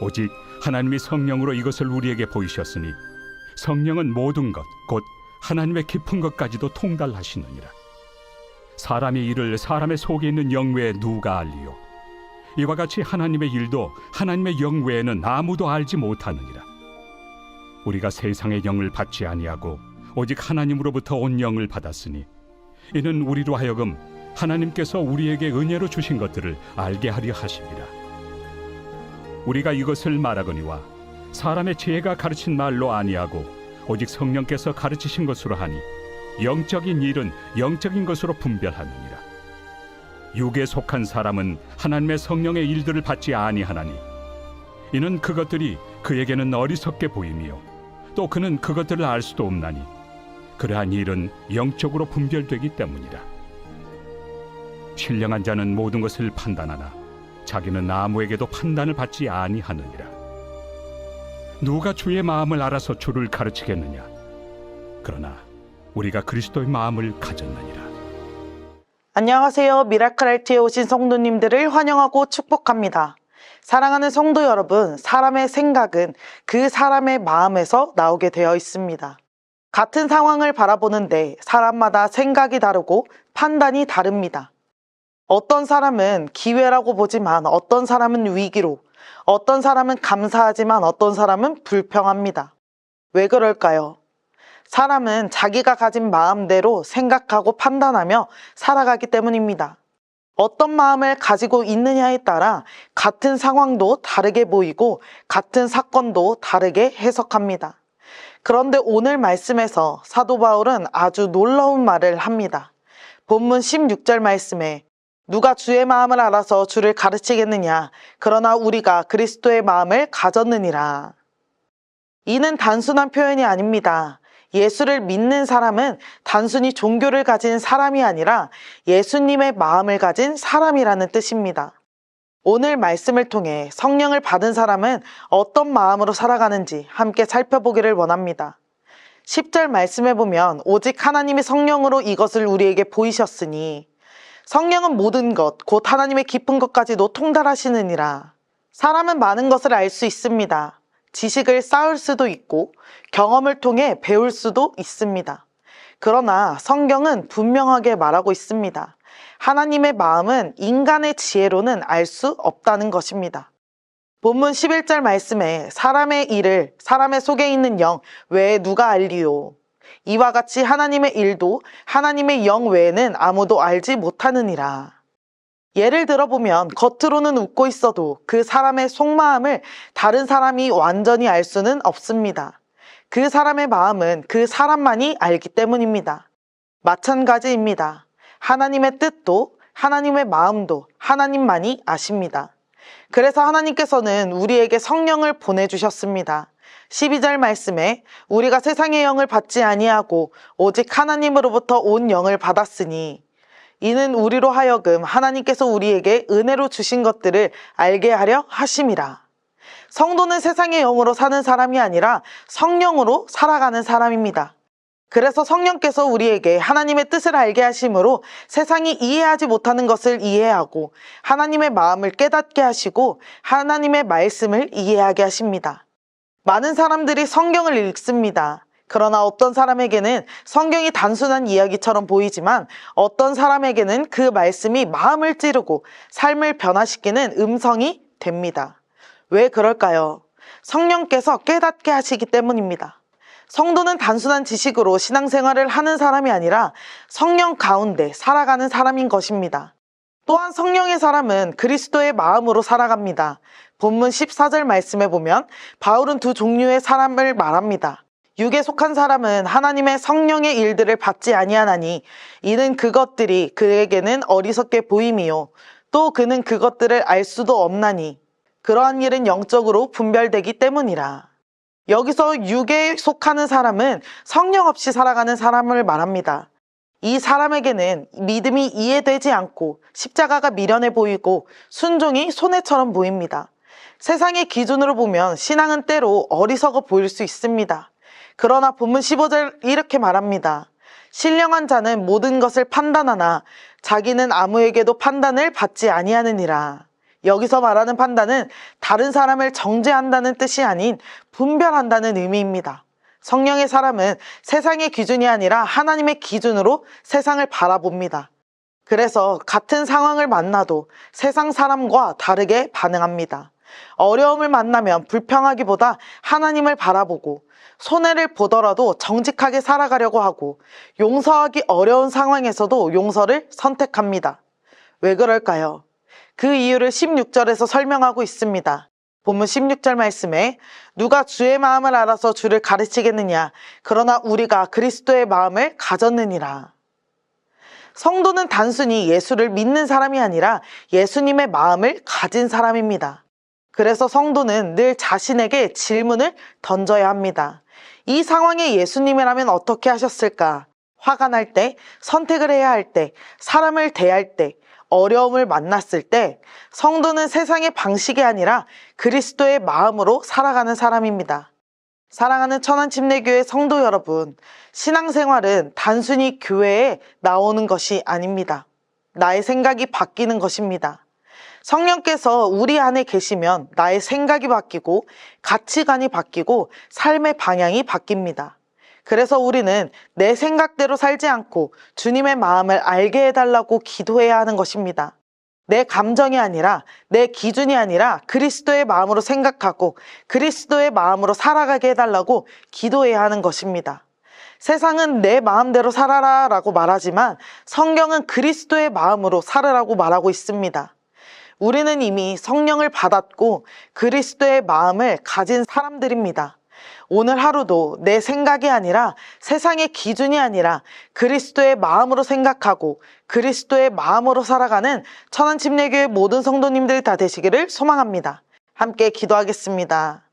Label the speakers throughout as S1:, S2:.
S1: 오직 하나님이 성령으로 이것을 우리에게 보이셨으니 성령은 모든 것 곧 하나님의 깊은 것까지도 통달하시느니라. 사람의 일을 사람의 속에 있는 영 외에 누가 알리요? 이와 같이 하나님의 일도 하나님의 영 외에는 아무도 알지 못하느니라. 우리가 세상의 영을 받지 아니하고 오직 하나님으로부터 온 영을 받았으니 이는 우리로 하여금 하나님께서 우리에게 은혜로 주신 것들을 알게 하려 하심이라. 우리가 이것을 말하거니와 사람의 지혜가 가르친 말로 아니하고 오직 성령께서 가르치신 것으로 하니 영적인 일은 영적인 것으로 분별하느니라. 육에 속한 사람은 하나님의 성령의 일들을 받지 아니하나니 이는 그것들이 그에게는 어리석게 보이며 또 그는 그것들을 알 수도 없나니 그러한 일은 영적으로 분별되기 때문이라. 신령한 자는 모든 것을 판단하나 자기는 아무에게도 판단을 받지 아니하느니라. 누가 주의 마음을 알아서 주를 가르치겠느냐? 그러나 우리가 그리스도의 마음을 가졌느니라.
S2: 안녕하세요. 미라클 RT에 오신 성도님들을 환영하고 축복합니다. 사랑하는 성도 여러분, 사람의 생각은 그 사람의 마음에서 나오게 되어 있습니다. 같은 상황을 바라보는데 사람마다 생각이 다르고 판단이 다릅니다. 어떤 사람은 기회라고 보지만 어떤 사람은 위기로, 어떤 사람은 감사하지만 어떤 사람은 불평합니다. 왜 그럴까요? 사람은 자기가 가진 마음대로 생각하고 판단하며 살아가기 때문입니다. 어떤 마음을 가지고 있느냐에 따라 같은 상황도 다르게 보이고 같은 사건도 다르게 해석합니다. 그런데 오늘 말씀에서 사도 바울은 아주 놀라운 말을 합니다. 본문 16절 말씀에 누가 주의 마음을 알아서 주를 가르치겠느냐? 그러나 우리가 그리스도의 마음을 가졌느니라. 이는 단순한 표현이 아닙니다. 예수를 믿는 사람은 단순히 종교를 가진 사람이 아니라 예수님의 마음을 가진 사람이라는 뜻입니다. 오늘 말씀을 통해 성령을 받은 사람은 어떤 마음으로 살아가는지 함께 살펴보기를 원합니다. 10절 말씀에 보면 오직 하나님이 성령으로 이것을 우리에게 보이셨으니 성령은 모든 것, 곧 하나님의 깊은 것까지도 통달하시느니라. 사람은 많은 것을 알 수 있습니다. 지식을 쌓을 수도 있고 경험을 통해 배울 수도 있습니다. 그러나 성경은 분명하게 말하고 있습니다. 하나님의 마음은 인간의 지혜로는 알 수 없다는 것입니다. 본문 11절 말씀에 사람의 일을 사람의 속에 있는 영 외에 누가 알리요? 이와 같이 하나님의 일도 하나님의 영 외에는 아무도 알지 못하느니라. 예를 들어보면 겉으로는 웃고 있어도 그 사람의 속마음을 다른 사람이 완전히 알 수는 없습니다. 그 사람의 마음은 그 사람만이 알기 때문입니다. 마찬가지입니다. 하나님의 뜻도 하나님의 마음도 하나님만이 아십니다. 그래서 하나님께서는 우리에게 성령을 보내주셨습니다. 12절 말씀에 우리가 세상의 영을 받지 아니하고 오직 하나님으로부터 온 영을 받았으니 이는 우리로 하여금 하나님께서 우리에게 은혜로 주신 것들을 알게 하려 하심이라. 성도는 세상의 영으로 사는 사람이 아니라 성령으로 살아가는 사람입니다. 그래서 성령께서 우리에게 하나님의 뜻을 알게 하심으로 세상이 이해하지 못하는 것을 이해하고 하나님의 마음을 깨닫게 하시고 하나님의 말씀을 이해하게 하십니다. 많은 사람들이 성경을 읽습니다. 그러나 어떤 사람에게는 성경이 단순한 이야기처럼 보이지만 어떤 사람에게는 그 말씀이 마음을 찌르고 삶을 변화시키는 음성이 됩니다. 왜 그럴까요? 성령께서 깨닫게 하시기 때문입니다. 성도는 단순한 지식으로 신앙생활을 하는 사람이 아니라 성령 가운데 살아가는 사람인 것입니다. 또한 성령의 사람은 그리스도의 마음으로 살아갑니다. 본문 14절 말씀에 보면 바울은 두 종류의 사람을 말합니다. 육에 속한 사람은 하나님의 성령의 일들을 받지 아니하나니 이는 그것들이 그에게는 어리석게 보임이요 또 그는 그것들을 알 수도 없나니 그러한 일은 영적으로 분별되기 때문이라. 여기서 육에 속하는 사람은 성령 없이 살아가는 사람을 말합니다. 이 사람에게는 믿음이 이해되지 않고 십자가가 미련해 보이고 순종이 손해처럼 보입니다. 세상의 기준으로 보면 신앙은 때로 어리석어 보일 수 있습니다. 그러나 본문 15절 이렇게 말합니다. 신령한 자는 모든 것을 판단하나 자기는 아무에게도 판단을 받지 아니하느니라. 여기서 말하는 판단은 다른 사람을 정죄한다는 뜻이 아닌 분별한다는 의미입니다. 성령의 사람은 세상의 기준이 아니라 하나님의 기준으로 세상을 바라봅니다. 그래서 같은 상황을 만나도 세상 사람과 다르게 반응합니다. 어려움을 만나면 불평하기보다 하나님을 바라보고, 손해를 보더라도 정직하게 살아가려고 하고, 용서하기 어려운 상황에서도 용서를 선택합니다. 왜 그럴까요? 그 이유를 16절에서 설명하고 있습니다. 본문 16절 말씀에 누가 주의 마음을 알아서 주를 가르치겠느냐, 그러나 우리가 그리스도의 마음을 가졌느니라. 성도는 단순히 예수를 믿는 사람이 아니라 예수님의 마음을 가진 사람입니다. 그래서 성도는 늘 자신에게 질문을 던져야 합니다. 이 상황에 예수님이라면 어떻게 하셨을까? 화가 날 때, 선택을 해야 할 때, 사람을 대할 때, 어려움을 만났을 때 성도는 세상의 방식이 아니라 그리스도의 마음으로 살아가는 사람입니다. 사랑하는 천안침례교회 성도 여러분, 신앙생활은 단순히 교회에 나오는 것이 아닙니다. 나의 생각이 바뀌는 것입니다. 성령께서 우리 안에 계시면 나의 생각이 바뀌고 가치관이 바뀌고 삶의 방향이 바뀝니다. 그래서 우리는 내 생각대로 살지 않고 주님의 마음을 알게 해달라고 기도해야 하는 것입니다. 내 감정이 아니라, 내 기준이 아니라 그리스도의 마음으로 생각하고 그리스도의 마음으로 살아가게 해달라고 기도해야 하는 것입니다. 세상은 내 마음대로 살아라 라고 말하지만 성경은 그리스도의 마음으로 살으라고 말하고 있습니다. 우리는 이미 성령을 받았고 그리스도의 마음을 가진 사람들입니다. 오늘 하루도 내 생각이 아니라, 세상의 기준이 아니라 그리스도의 마음으로 생각하고 그리스도의 마음으로 살아가는 천안침례교회 모든 성도님들 다 되시기를 소망합니다. 함께 기도하겠습니다.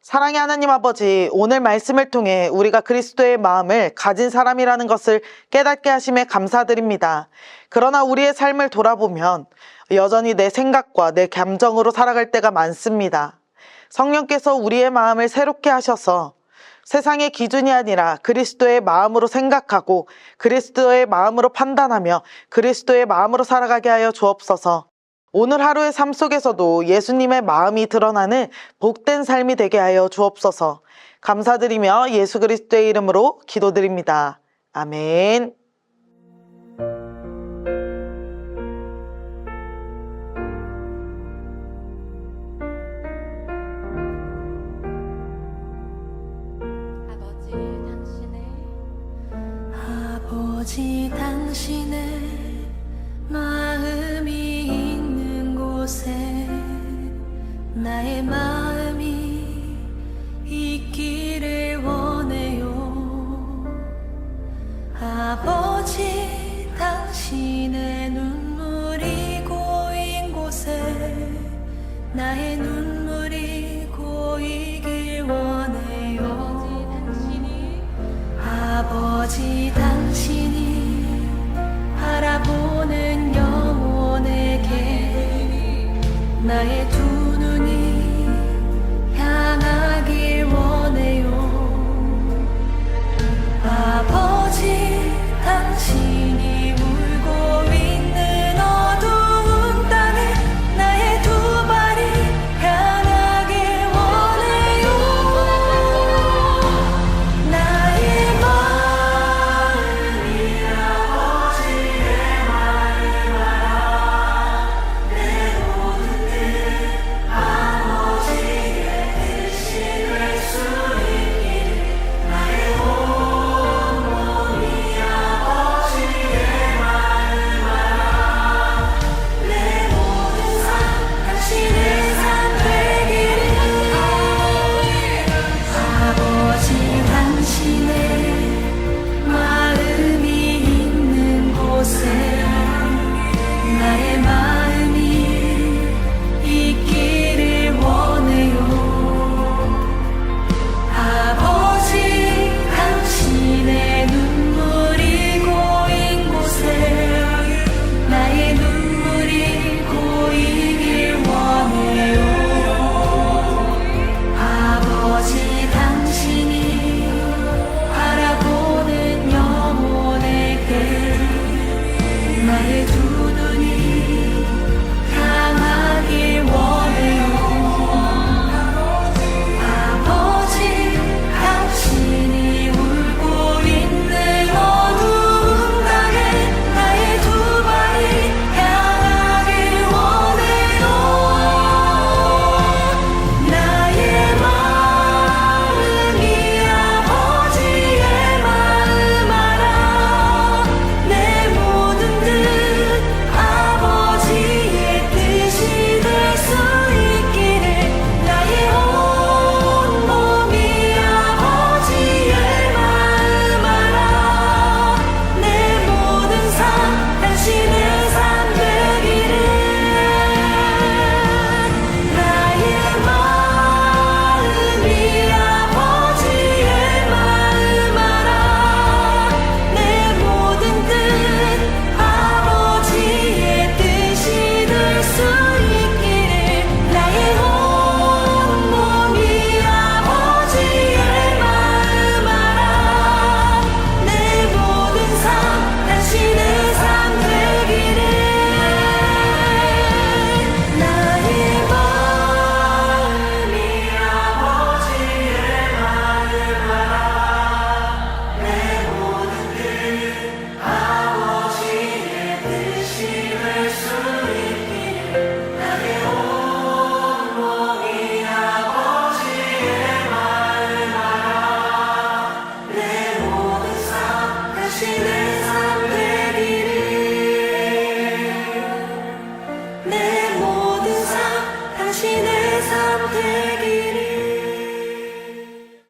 S2: 사랑의 하나님 아버지, 오늘 말씀을 통해 우리가 그리스도의 마음을 가진 사람이라는 것을 깨닫게 하심에 감사드립니다. 그러나 우리의 삶을 돌아보면 여전히 내 생각과 내 감정으로 살아갈 때가 많습니다. 성령께서 우리의 마음을 새롭게 하셔서 세상의 기준이 아니라 그리스도의 마음으로 생각하고 그리스도의 마음으로 판단하며 그리스도의 마음으로 살아가게 하여 주옵소서. 오늘 하루의 삶 속에서도 예수님의 마음이 드러나는 복된 삶이 되게 하여 주옵소서. 감사드리며 예수 그리스도의 이름으로 기도드립니다. 아멘.
S3: 아버지 당신의 마음이 있는 곳에 나의 마음이 있기를 원해요. 아버지 당신의 눈물이 고인 곳에 나의 눈물이 고이길 원해요. 아버지 당신이 바라보는 영혼에게 나의 두